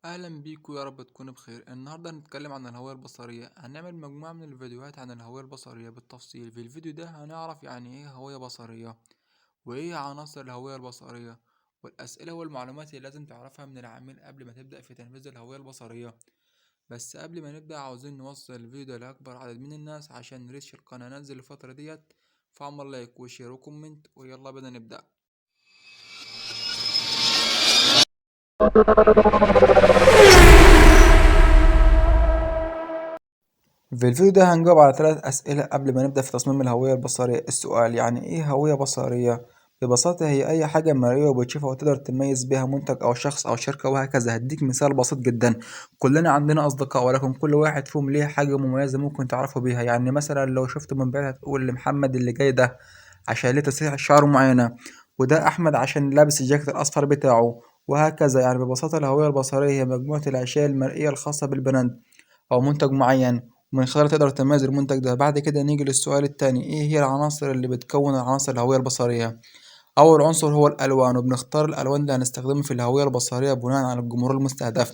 أهلا بيكم، يا رب تكونوا بخير. النهاردة هنتكلم عن الهوية البصرية. هنعمل مجموعة من الفيديوهات عن الهوية البصرية بالتفصيل. في الفيديو ده هنعرف يعني ايه هوية بصرية، وايه عناصر الهوية البصرية، والأسئلة والمعلومات اللي لازم تعرفها من العميل قبل ما تبدأ في تنفيذ الهوية البصرية. بس قبل ما نبدأ عاوزين نوصل الفيديو ده لأكبر عدد من الناس عشان نريش القناة ننزل الفترة ديت. فاعمل لايك وشير وكومنت، ويلا بينا نبدأ. في الفيديو ده هنجاوب على 3 أسئلة قبل ما نبدأ في تصميم الهوية البصرية. السؤال يعني إيه هوية بصرية؟ ببساطة هي أي حاجة مرئية وبتشوفها وتقدر تميز بيها منتج أو شخص أو شركة وهكذا. هديك مثال بسيط جدا. كلنا عندنا أصدقاء، ولكن كل واحد فيهم ليه حاجة مميزة ممكن تعرفوا بيها. يعني مثلا لو شفته من بعيد هتقول لمحمد اللي جاي ده عشان ليه تسريحة شعر معينة، وده أحمد عشان لابس الجاكيت الأصفر بتاعه، وهكذا. يعني ببساطة الهوية البصرية هي مجموعة الأشياء المرئية الخاصة بالبراند أو منتج معين، ومن خلالها تقدر تميز المنتج ده. بعد كده نيجي للسؤال التاني، ايه هي العناصر اللي بتكون العناصر الهوية البصرية؟ أول عنصر هو الألوان، وبنختار الألوان اللي هنستخدمها في الهوية البصرية بناء على الجمهور المستهدف.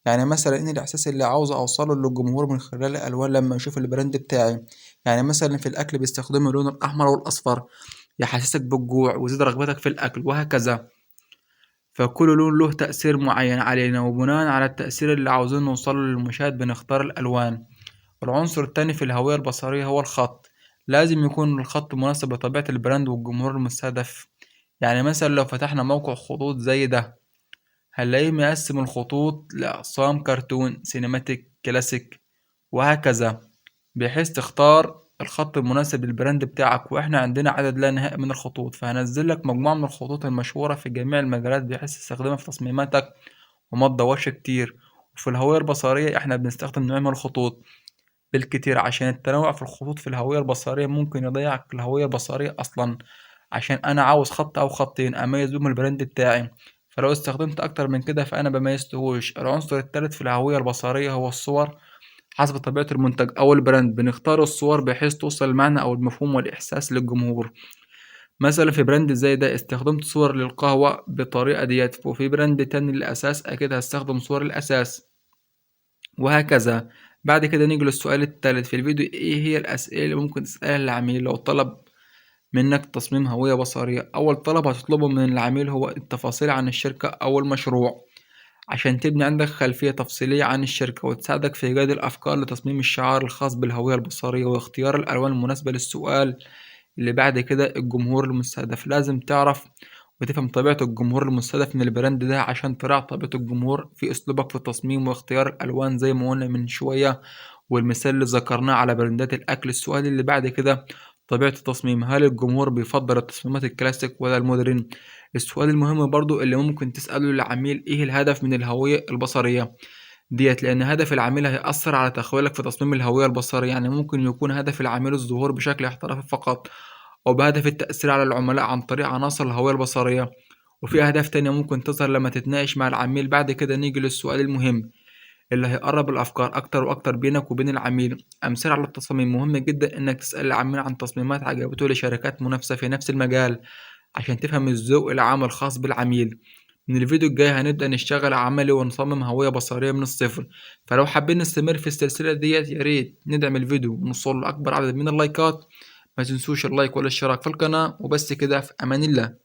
يعني مثلا إيه الإحساس اللي عاوز أوصله للجمهور من خلال الألوان لما يشوف البراند بتاعي. يعني مثلا في الأكل بيستخدموا اللون الأحمر والأصفر يحسسك بالجوع ويزيد رغبتك في الأكل وهكذا. فكل لون له تأثير معين علينا، وبناء على التأثير اللي عاوزين نوصله للمشاهد بنختار الألوان. العنصر التاني في الهوية البصرية هو الخط. لازم يكون الخط مناسب لطبيعة البراند والجمهور المستهدف. يعني مثلا لو فتحنا موقع خطوط زي ده هنلاقيه مقسم الخطوط لأقسام: كرتون، سينماتيك، كلاسيك، وهكذا، بحيث تختار الخط المناسب للبراند بتاعك. واحنا عندنا عدد لا نهائي من الخطوط، فهنزل لك مجموعة من الخطوط المشهورة في جميع المجالات بحيث تستخدمها في تصميماتك وما تدورش كتير. وفي الهوية البصرية احنا بنستخدم نوع من الخطوط بالكتير، عشان التنوع في الخطوط في الهوية البصرية ممكن يضيع الهوية البصرية أصلا. عشان أنا عاوز خط أو خطين أميز بيهم البراند بتاعي، فلو استخدمت أكتر من كده فأنا بميزتهوش. العنصر التالت في الهوية البصرية هو الصور. حسب طبيعة المنتج أو البراند بنختار الصور بحيث توصل المعنى أو المفهوم والإحساس للجمهور. مثلا في براند زي ده استخدمت صور للقهوة بطريقة ديت، وفي براند تاني للأساس أكيد هستخدم صور الأساس، وهكذا. بعد كده نيجي للسؤال التالت في الفيديو، ايه هي الأسئلة اللي ممكن تسألها للعميل لو طلب منك تصميم هوية بصرية؟ أول طلب هتطلبه من العميل هو التفاصيل عن الشركة أو المشروع، عشان تبني عندك خلفية تفصيلية عن الشركة وتساعدك في إيجاد الأفكار لتصميم الشعار الخاص بالهوية البصرية واختيار الألوان المناسبة للسؤال. اللي بعد كده الجمهور المستهدف. لازم تعرف وتفهم طبيعة الجمهور المستهدف من البراند ده عشان تراعي طبيعة الجمهور في أسلوبك في التصميم واختيار الألوان زي ما قلنا من شوية. والمثال اللي ذكرناه على براندات الأكل. السؤال اللي بعد كده طبيعة التصميم، هل الجمهور بيفضل التصميمات الكلاسيك ولا المودرن؟ السؤال المهم برضو اللي ممكن تسأله للعميل، ايه الهدف من الهوية البصرية ديت؟ لأن هدف العميل هيأثر على تخيلك في تصميم الهوية البصرية. يعني ممكن يكون هدف العميل الظهور بشكل احترافي فقط، أو بهدف التأثير على العملاء عن طريق عناصر الهوية البصرية. وفي أهداف تانية ممكن تظهر لما تتناقش مع العميل. بعد كده نيجي للسؤال المهم اللي هيقرب الأفكار أكتر وأكتر بينك وبين العميل. أمثلة على التصاميم: مهم جدا إنك تسأل العميل عن تصميمات عجبته لشركات منافسة في نفس المجال عشان تفهم الذوق العام الخاص بالعميل. من الفيديو الجاي هنبدأ نشتغل عملي ونصمم هوية بصرية من الصفر. فلو حابين نستمر في السلسلة ديت ياريت ندعم الفيديو ونوصل لأكبر عدد من اللايكات. ما تنسوش اللايك والاشتراك في القناة. وبس كده، في أمان الله.